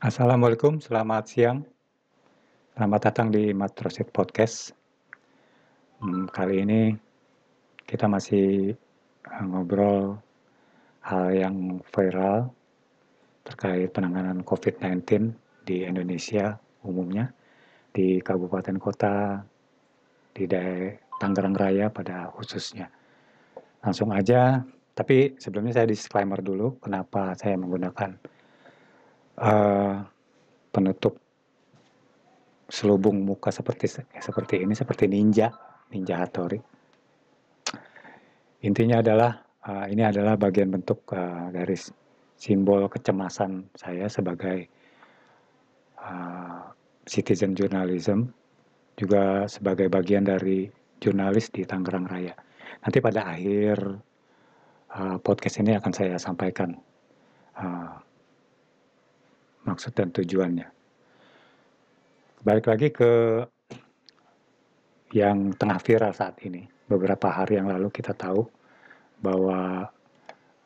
Assalamualaikum, selamat siang. Selamat datang di Matrosit Podcast. Kali ini kita masih ngobrol hal yang viral terkait penanganan COVID-19 di Indonesia umumnya, di kabupaten kota, di Tangerang Raya pada khususnya. Langsung aja, tapi sebelumnya saya disclaimer dulu kenapa saya menggunakan penutup selubung muka seperti ini, seperti ninja Hattori. Intinya adalah ini adalah bagian bentuk dari simbol kecemasan saya sebagai citizen journalism, juga sebagai bagian dari jurnalis di Tangerang Raya. Nanti pada akhir podcast ini akan saya sampaikan maksud dan tujuannya. Balik lagi ke yang tengah viral saat ini. Beberapa hari yang lalu kita tahu bahwa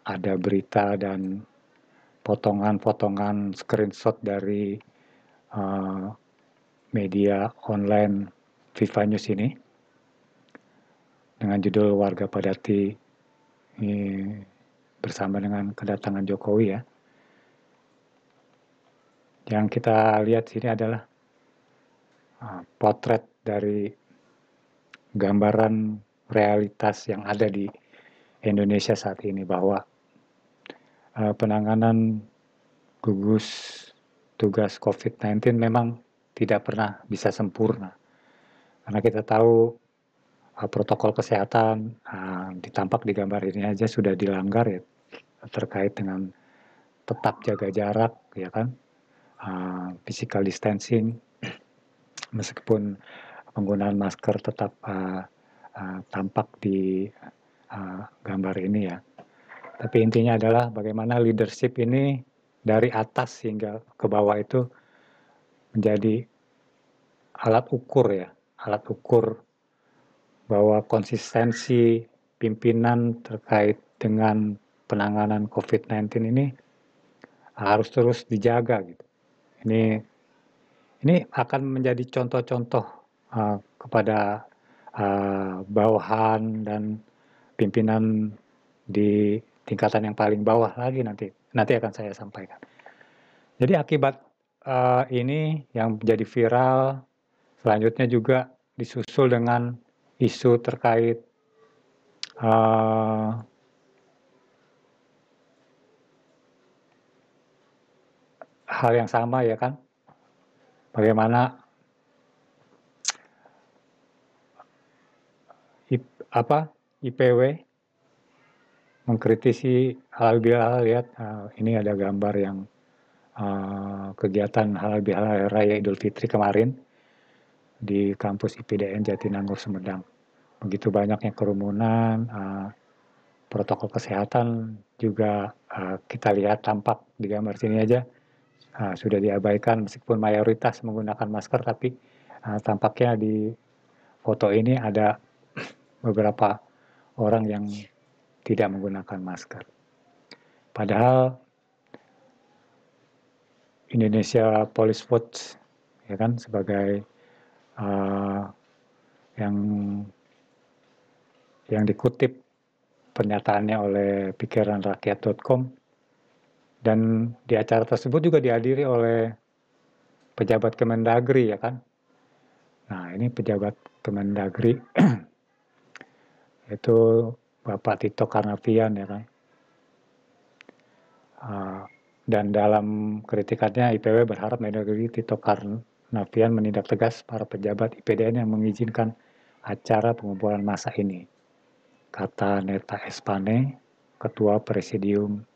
ada berita dan potongan-potongan screenshot dari media online Viva News ini dengan judul "Warga Padati bersama dengan kedatangan Jokowi" ya. Yang kita lihat sini adalah potret dari gambaran realitas yang ada di Indonesia saat ini, bahwa penanganan gugus tugas COVID-19 memang tidak pernah bisa sempurna. Karena kita tahu protokol kesehatan ditampak di gambar ini aja sudah dilanggar ya, terkait dengan tetap jaga jarak ya kan, physical distancing, meskipun penggunaan masker tetap tampak di gambar ini ya. Tapi intinya adalah bagaimana leadership ini dari atas hingga ke bawah itu menjadi alat ukur bahwa konsistensi pimpinan terkait dengan penanganan COVID-19 ini harus terus dijaga gitu. Ini akan menjadi contoh-contoh kepada bawahan dan pimpinan di tingkatan yang paling bawah lagi nanti akan saya sampaikan. Jadi akibat ini yang menjadi viral, selanjutnya juga disusul dengan isu terkait hal yang sama ya kan, bagaimana IPW mengkritisi halal bihalal. Lihat ini ada gambar yang kegiatan halal bihalal Raya Idul Fitri kemarin di kampus IPDN Jatinangor Sumedang. Begitu banyaknya kerumunan, protokol kesehatan juga kita lihat tampak di gambar sini aja sudah diabaikan, meskipun mayoritas menggunakan masker, tapi tampaknya di foto ini ada beberapa orang yang tidak menggunakan masker. Padahal Indonesia Police Watch ya kan, sebagai yang dikutip pernyataannya oleh pikiranrakyat.com, dan di acara tersebut juga dihadiri oleh pejabat Kemendagri ya kan. Nah, ini pejabat Kemendagri itu Bapak Tito Karnavian ya kan. Dan dalam kritikannya, IPW berharap Mendagri Tito Karnavian menindak tegas para pejabat IPDN yang mengizinkan acara pengumpulan massa ini, kata Neta Espane, Ketua Presidium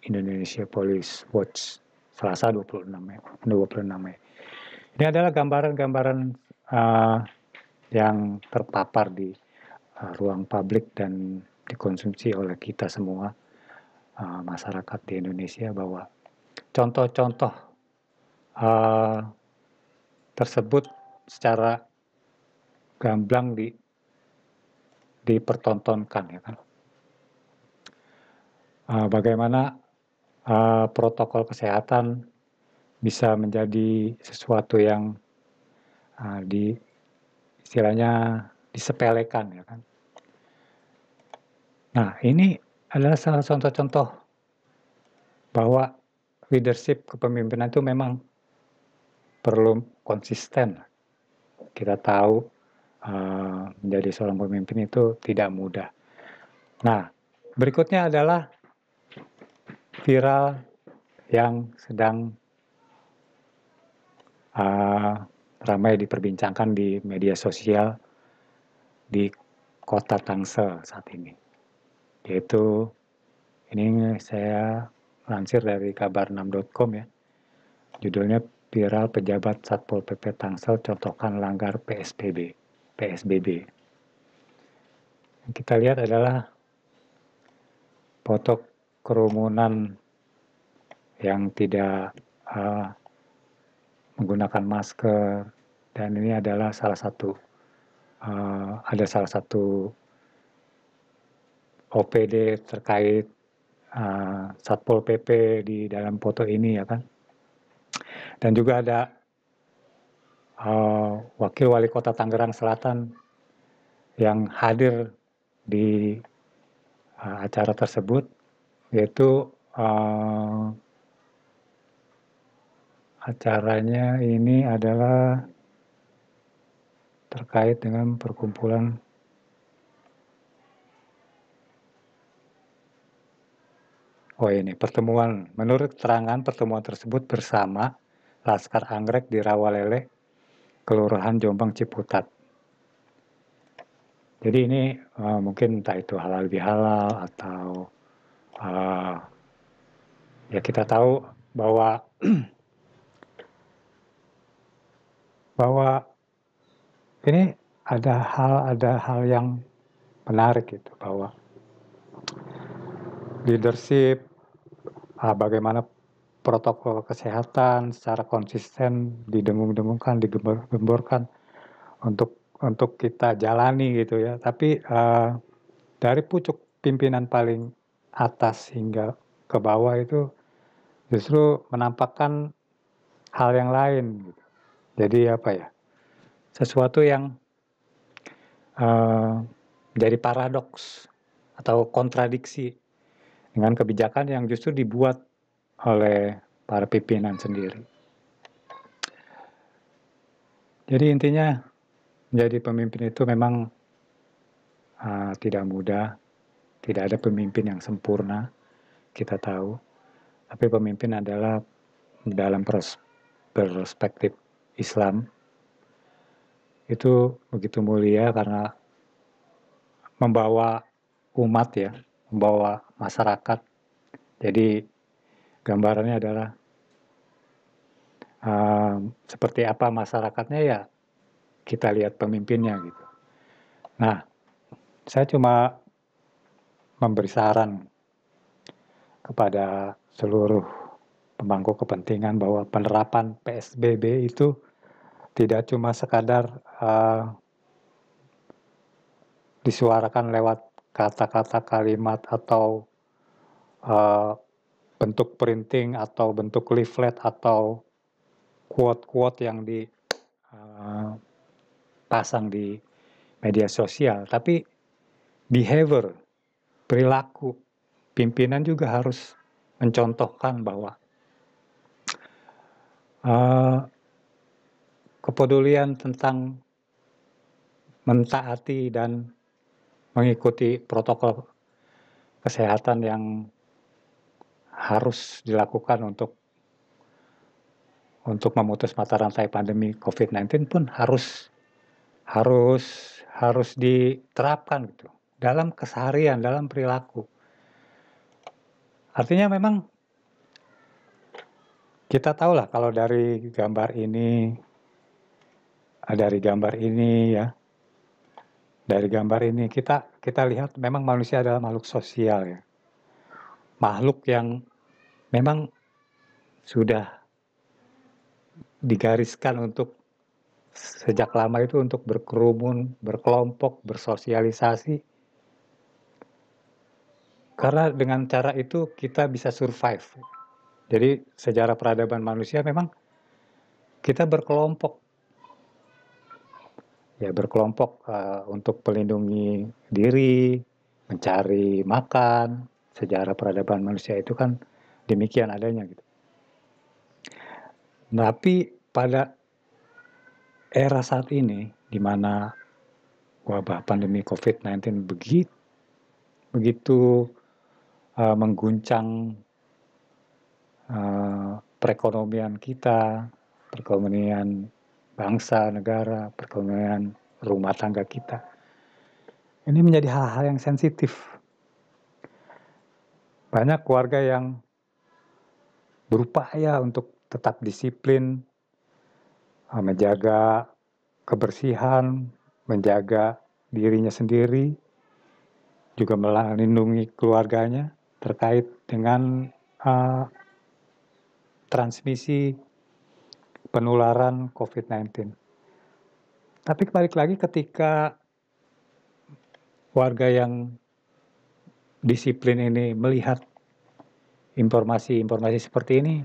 Indonesia Police Watch, Selasa 26 Mei. Ini adalah gambaran-gambaran yang terpapar di ruang publik dan dikonsumsi oleh kita semua, masyarakat di Indonesia, bahwa contoh-contoh tersebut secara gamblang dipertontonkan ya kan. Bagaimana protokol kesehatan bisa menjadi sesuatu yang istilahnya disepelekan, ya kan. Nah, ini adalah salah contoh-contoh bahwa leadership kepemimpinan itu memang perlu konsisten. Kita tahu menjadi seorang pemimpin itu tidak mudah. Nah, berikutnya adalah viral yang sedang ramai diperbincangkan di media sosial di kota Tangsel saat ini. Yaitu, ini saya lansir dari kabar6.com ya. Judulnya viral pejabat Satpol PP Tangsel contohkan langgar PSBB. Yang kita lihat adalah foto kerumunan yang tidak menggunakan masker, dan ini adalah salah satu OPD terkait Satpol PP di dalam foto ini, ya kan. Dan juga ada Wakil Wali Kota Tangerang Selatan yang hadir di acara tersebut, yaitu acaranya ini adalah terkait dengan perkumpulan pertemuan. Menurut keterangan, pertemuan tersebut bersama Laskar Anggrek di Rawalele, Kelurahan Jombang Ciputat. Jadi ini mungkin entah itu halal bihalal atau ya kita tahu bahwa ini ada hal yang menarik gitu, bahwa leadership, bagaimana protokol kesehatan secara konsisten didengung-dengungkan, digembar-gemborkan untuk kita jalani gitu ya. Tapi dari pucuk pimpinan paling atas hingga ke bawah itu justru menampakkan hal yang lain gitu. Jadi apa ya, sesuatu yang menjadi paradoks atau kontradiksi dengan kebijakan yang justru dibuat oleh para pimpinan sendiri. Jadi intinya menjadi pemimpin itu memang tidak mudah, tidak ada pemimpin yang sempurna, kita tahu. Tapi pemimpin adalah dalam perspektif Islam itu begitu mulia karena membawa umat ya, membawa masyarakat. Jadi gambarannya adalah seperti apa masyarakatnya ya kita lihat pemimpinnya gitu. Nah, saya cuma memberi saran kepada seluruh pemangku kepentingan bahwa penerapan PSBB itu tidak cuma sekadar disuarakan lewat kata-kata kalimat atau bentuk printing atau bentuk leaflet atau quote-quote yang dipasang di media sosial, tapi behavior, perilaku pimpinan juga harus mencontohkan bahwa kepedulian tentang mentaati dan mengikuti protokol kesehatan yang harus dilakukan untuk memutus mata rantai pandemi COVID-19 pun harus diterapkan gitu dalam keseharian, dalam perilaku. Artinya memang kita tahulah kalau dari gambar ini ya, dari gambar ini kita lihat memang manusia adalah makhluk sosial ya, makhluk yang memang sudah digariskan untuk sejak lama itu untuk berkerumun, berkelompok, bersosialisasi. Karena dengan cara itu kita bisa survive. Jadi sejarah peradaban manusia memang kita berkelompok, ya berkelompok untuk melindungi diri, mencari makan. Sejarah peradaban manusia itu kan demikian adanya gitu. Tapi pada era saat ini, di mana wabah pandemi COVID-19 begitu mengguncang perekonomian kita, perekonomian bangsa, negara, perekonomian rumah tangga kita. Ini menjadi hal-hal yang sensitif. Banyak keluarga yang berupaya untuk tetap disiplin, menjaga kebersihan, menjaga dirinya sendiri, juga melindungi keluarganya terkait dengan transmisi penularan COVID-19. Tapi balik lagi ketika warga yang disiplin ini melihat informasi-informasi seperti ini,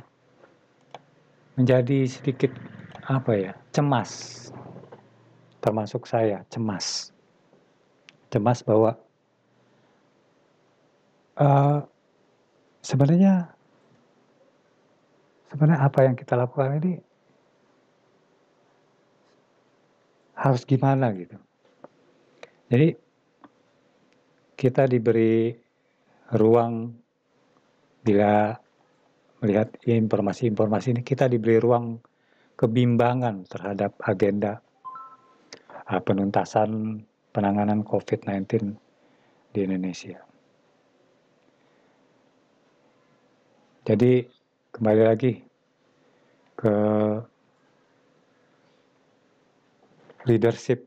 menjadi sedikit cemas, termasuk saya cemas bahwa sebenarnya apa yang kita lakukan ini harus gimana gitu. Jadi kita diberi ruang, bila melihat informasi-informasi ini, kita diberi ruang kebimbangan terhadap agenda penuntasan penanganan COVID-19 di Indonesia. Jadi kembali lagi ke leadership.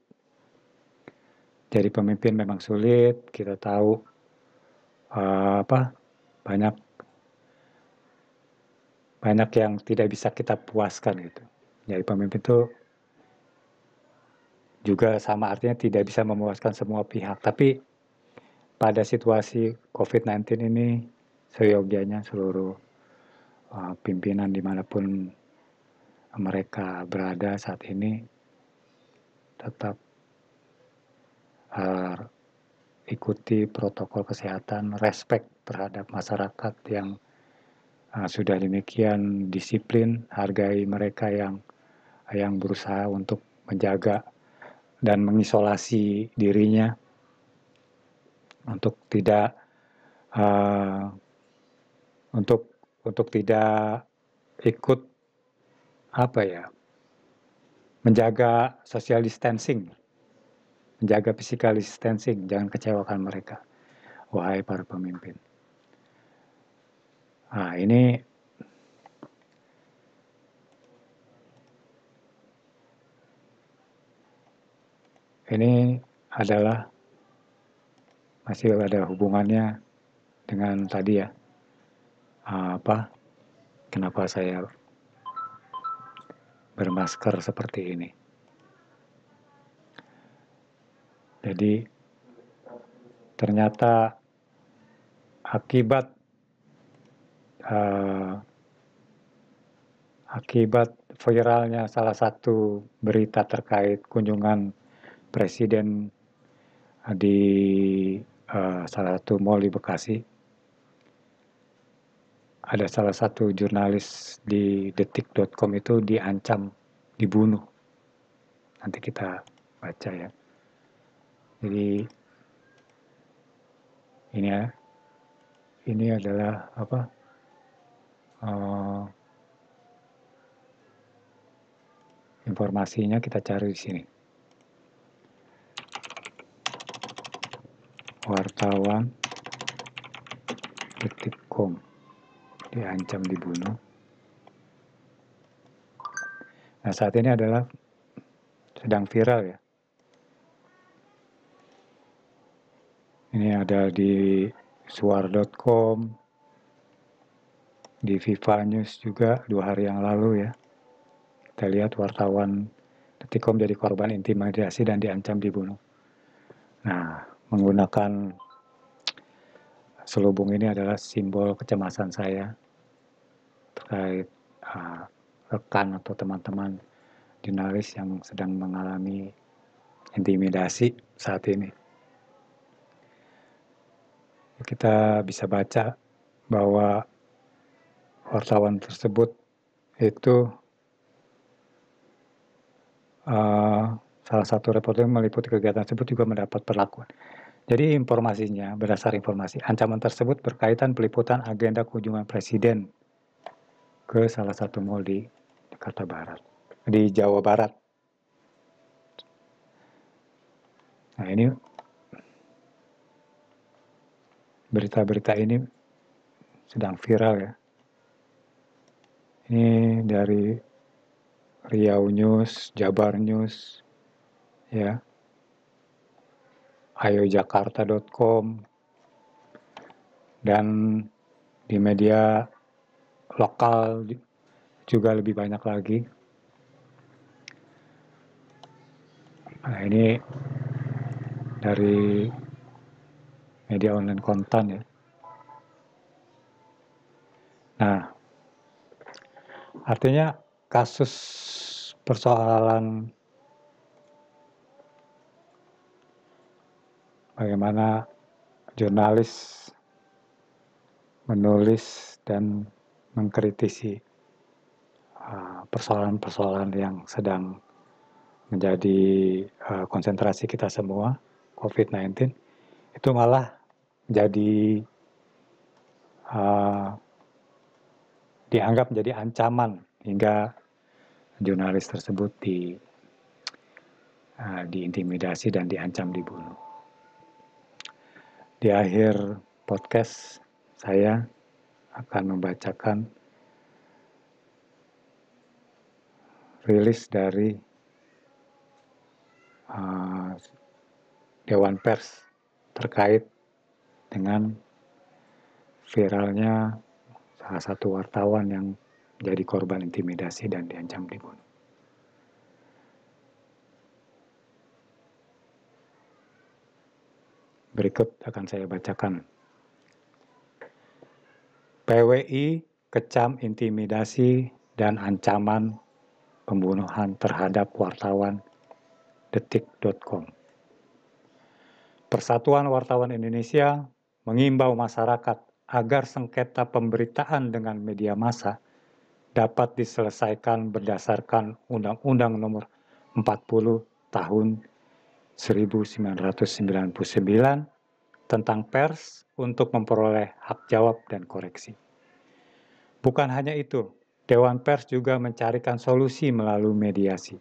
Jadi pemimpin memang sulit, kita tahu banyak yang tidak bisa kita puaskan gitu. Jadi pemimpin itu juga sama artinya tidak bisa memuaskan semua pihak. Tapi pada situasi COVID-19 ini, seyogianya seluruh pimpinan dimanapun mereka berada saat ini tetap ikuti protokol kesehatan, respect terhadap masyarakat yang sudah demikian disiplin, hargai mereka yang berusaha untuk menjaga dan mengisolasi dirinya untuk tidak tidak ikut menjaga social distancing, menjaga physical distancing, jangan kecewakan mereka, wahai para pemimpin. Ini adalah masih ada hubungannya dengan tadi ya, kenapa saya bermasker seperti ini. Jadi ternyata akibat viralnya salah satu berita terkait kunjungan Presiden di salah satu mal di Bekasi, ada salah satu jurnalis di detik.com itu diancam dibunuh. Nanti kita baca ya. Jadi ini adalah informasinya kita cari di sini. Wartawan detik.com diancam dibunuh. Nah, saat ini adalah sedang viral ya. Ini ada di suar.com, di Viva News juga 2 hari yang lalu ya. Kita lihat wartawan detik.com jadi korban intimidasi dan diancam dibunuh. Nah, menggunakan selubung ini adalah simbol kecemasan saya. terkait rekan atau teman-teman jurnalis yang sedang mengalami intimidasi saat ini. Kita bisa baca bahwa wartawan tersebut itu salah satu reporter yang meliputi kegiatan tersebut juga mendapat perlakuan. Jadi informasinya, berdasar informasi, ancaman tersebut berkaitan peliputan agenda kunjungan presiden ke salah satu mal di Jakarta Barat, di Jawa Barat. Nah, ini berita-berita ini sedang viral ya. Ini dari Riau News, Jabar News, ya, ayojakarta.com, dan di media lokal juga lebih banyak lagi. Nah, ini dari media online kontan ya. Nah, artinya kasus persoalan bagaimana jurnalis menulis dan mengkritisi persoalan-persoalan yang sedang menjadi konsentrasi kita semua, COVID-19, itu malah jadi dianggap menjadi ancaman hingga jurnalis tersebut diintimidasi dan diancam dibunuh. Di akhir podcast saya akan membacakan rilis dari Dewan Pers terkait dengan viralnya salah satu wartawan yang jadi korban intimidasi dan diancam dibunuh. Berikut akan saya bacakan. PWI kecam intimidasi dan ancaman pembunuhan terhadap wartawan detik.com. Persatuan Wartawan Indonesia mengimbau masyarakat agar sengketa pemberitaan dengan media massa dapat diselesaikan berdasarkan Undang-Undang Nomor 40 Tahun 1999 tentang pers untuk memperoleh hak jawab dan koreksi. Bukan hanya itu, Dewan Pers juga mencarikan solusi melalui mediasi.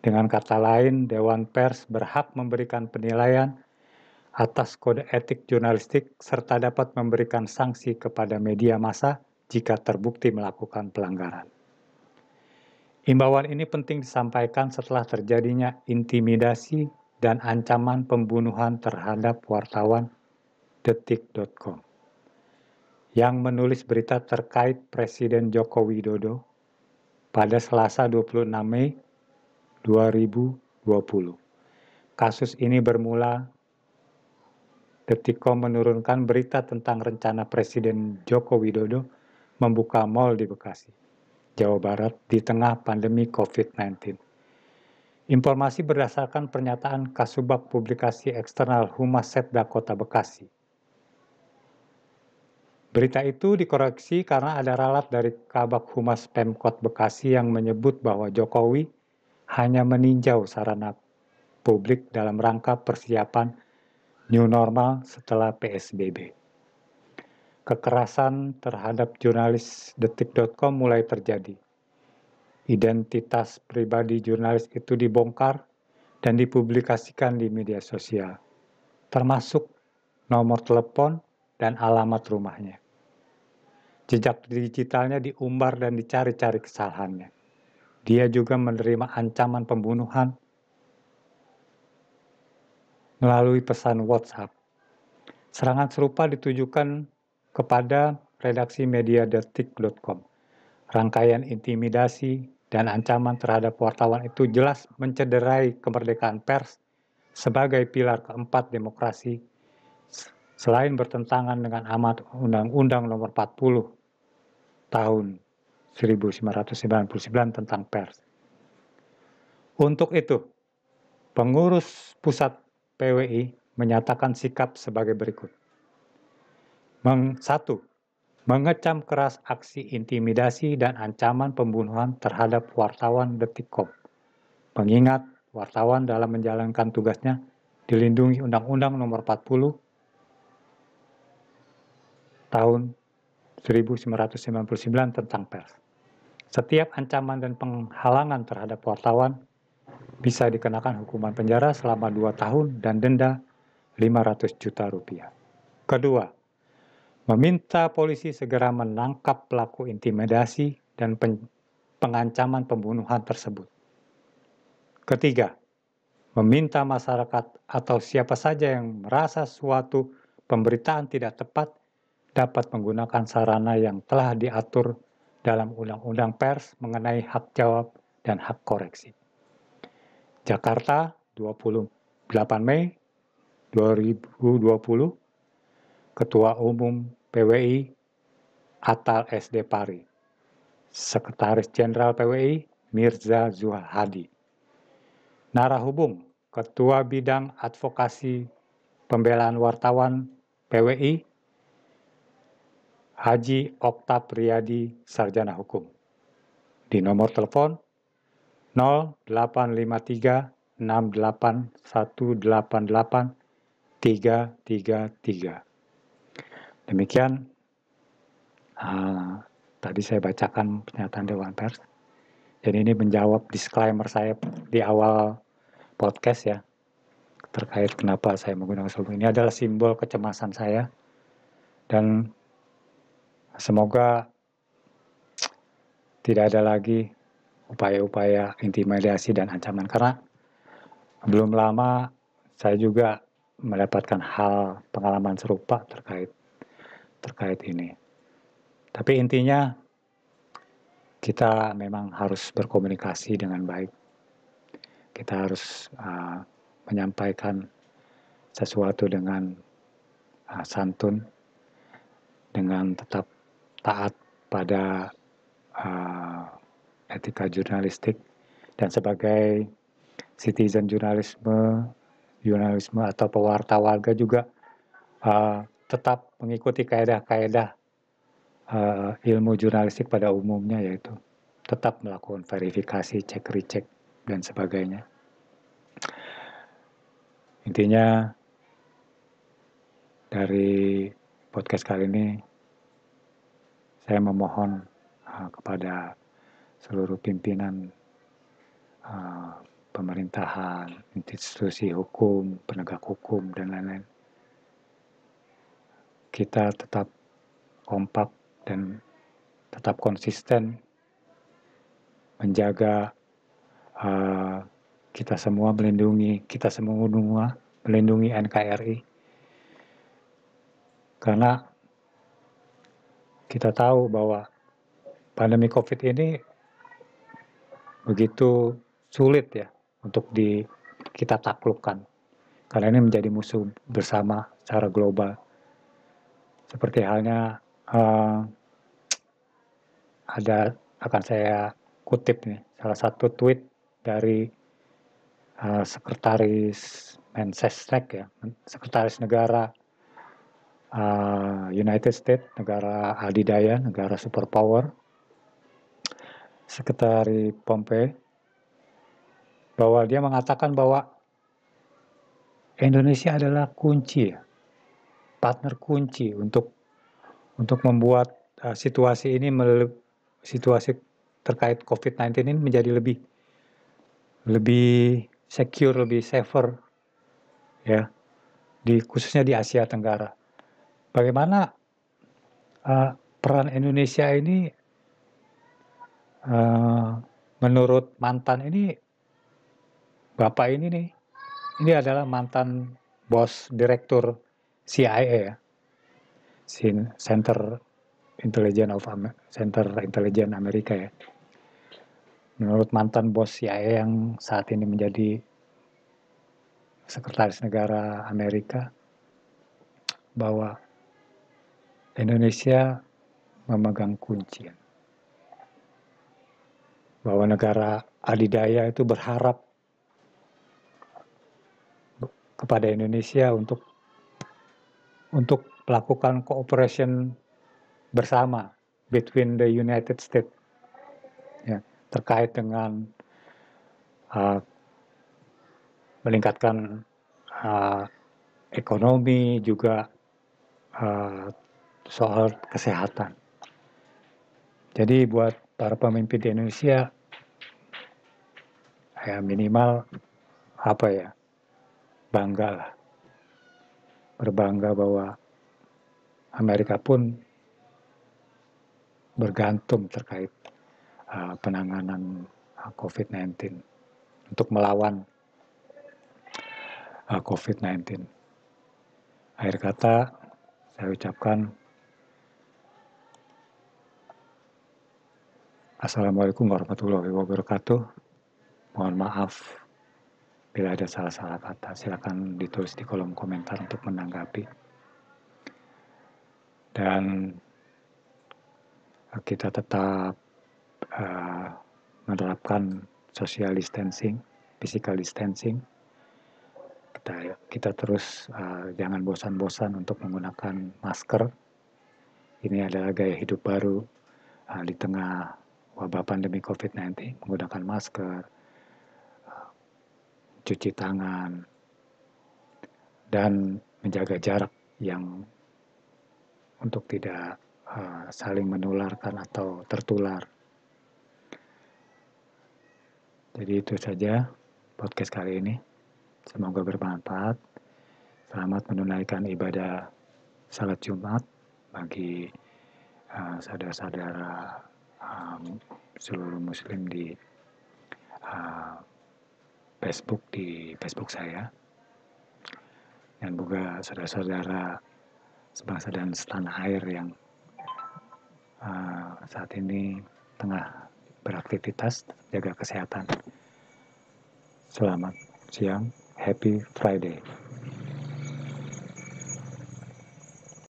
Dengan kata lain, Dewan Pers berhak memberikan penilaian atas kode etik jurnalistik serta dapat memberikan sanksi kepada media massa jika terbukti melakukan pelanggaran. Imbauan ini penting disampaikan setelah terjadinya intimidasi dan ancaman pembunuhan terhadap wartawan detik.com yang menulis berita terkait Presiden Joko Widodo pada Selasa 26 Mei 2020. Kasus ini bermula Detik.com menurunkan berita tentang rencana Presiden Joko Widodo membuka mal di Bekasi, Jawa Barat di tengah pandemi COVID-19. Informasi berdasarkan pernyataan Kasubag Publikasi Eksternal Humas Setda Kota Bekasi. Berita itu dikoreksi karena ada ralat dari Kabag Humas Pemkot Bekasi yang menyebut bahwa Jokowi hanya meninjau sarana publik dalam rangka persiapan new normal setelah PSBB. Kekerasan terhadap jurnalis detik.com mulai terjadi. Identitas pribadi jurnalis itu dibongkar dan dipublikasikan di media sosial, termasuk nomor telepon dan alamat rumahnya. Jejak digitalnya diumbar dan dicari-cari kesalahannya. Dia juga menerima ancaman pembunuhan melalui pesan WhatsApp. Serangan serupa ditujukan kepada redaksi media detik.com. Rangkaian intimidasi dan ancaman terhadap wartawan itu jelas mencederai kemerdekaan pers sebagai pilar keempat demokrasi, selain bertentangan dengan amanat Undang-Undang Nomor 40 Tahun 1999 tentang pers. Untuk itu, pengurus pusat PWI menyatakan sikap sebagai berikut. 1. Mengecam keras aksi intimidasi dan ancaman pembunuhan terhadap wartawan Detikcom. Mengingat wartawan dalam menjalankan tugasnya dilindungi Undang-Undang Nomor 40 tahun 1999 tentang pers. Setiap ancaman dan penghalangan terhadap wartawan bisa dikenakan hukuman penjara selama 2 tahun dan denda 500 juta rupiah. Kedua, meminta polisi segera menangkap pelaku intimidasi dan pengancaman pembunuhan tersebut. Ketiga, meminta masyarakat atau siapa saja yang merasa suatu pemberitaan tidak tepat dapat menggunakan sarana yang telah diatur dalam Undang-Undang Pers mengenai hak jawab dan hak koreksi. Jakarta, 28 Mei 2020, Ketua Umum PWI Atal SD Pari, Sekretaris Jenderal PWI Mirza Zuhadi, Narahubung, Ketua Bidang Advokasi Pembelaan Wartawan PWI Haji Oktab Riyadi, Sarjana Hukum. Di nomor telepon 0853 68188 333. Demikian tadi saya bacakan pernyataan Dewan Pers. Jadi ini menjawab disclaimer saya di awal podcast ya, terkait kenapa saya menggunakan slogan. Ini adalah simbol kecemasan saya, dan semoga tidak ada lagi upaya-upaya intimidasi dan ancaman, karena belum lama saya juga mendapatkan pengalaman serupa terkait ini. Tapi intinya kita memang harus berkomunikasi dengan baik. Kita harus menyampaikan sesuatu dengan santun, dengan tetap taat pada etika jurnalistik, dan sebagai citizen jurnalisme atau pewarta warga juga tetap mengikuti kaedah-kaedah ilmu jurnalistik pada umumnya, yaitu tetap melakukan verifikasi, cek recek, dan sebagainya. Intinya dari podcast kali ini saya memohon kepada seluruh pimpinan pemerintahan, institusi hukum, penegak hukum, dan lain-lain. Kita tetap kompak dan tetap konsisten menjaga kita semua melindungi NKRI, karena kita tahu bahwa pandemi COVID ini begitu sulit ya untuk kita taklukkan, karena ini menjadi musuh bersama secara global. Seperti halnya akan saya kutip nih salah satu tweet dari Sekretaris Mensesnek ya, Sekretaris Negara United States, negara adidaya, negara superpower, Sekretari Pompeo, bahwa dia mengatakan bahwa Indonesia adalah kunci, partner kunci untuk membuat situasi terkait COVID-19 ini menjadi lebih secure, lebih safer ya, khususnya di Asia Tenggara. Bagaimana peran Indonesia ini menurut mantan ini, Bapak ini nih, ini adalah mantan bos direktur CIA ya, Center Intelligence Amerika ya. Menurut mantan bos CIA yang saat ini menjadi Sekretaris Negara Amerika, bahwa Indonesia memegang kunci bahwa negara adidaya itu berharap kepada Indonesia untuk melakukan cooperation bersama between the United States, ya, terkait dengan meningkatkan ekonomi, juga soal kesehatan. Jadi buat para pemimpin di Indonesia, ya minimal bangga lah, berbangga bahwa Amerika pun bergantung terkait penanganan COVID-19 untuk melawan COVID-19. Akhir kata, saya ucapkan Assalamualaikum warahmatullahi wabarakatuh. Mohon maaf bila ada salah-salah kata. Silakan ditulis di kolom komentar untuk menanggapi. Dan kita tetap menerapkan social distancing, physical distancing. Kita terus jangan bosan-bosan untuk menggunakan masker. Ini adalah gaya hidup baru di tengah wabah pandemi COVID-19. Menggunakan masker, cuci tangan, dan menjaga jarak yang untuk tidak saling menularkan atau tertular. Jadi itu saja podcast kali ini. Semoga bermanfaat. Selamat menunaikan ibadah salat Jumat bagi saudara-saudara seluruh Muslim di Facebook saya, dan juga saudara-saudara sebangsa dan setanah air yang saat ini tengah beraktivitas, jaga kesehatan. Selamat siang, Happy Friday.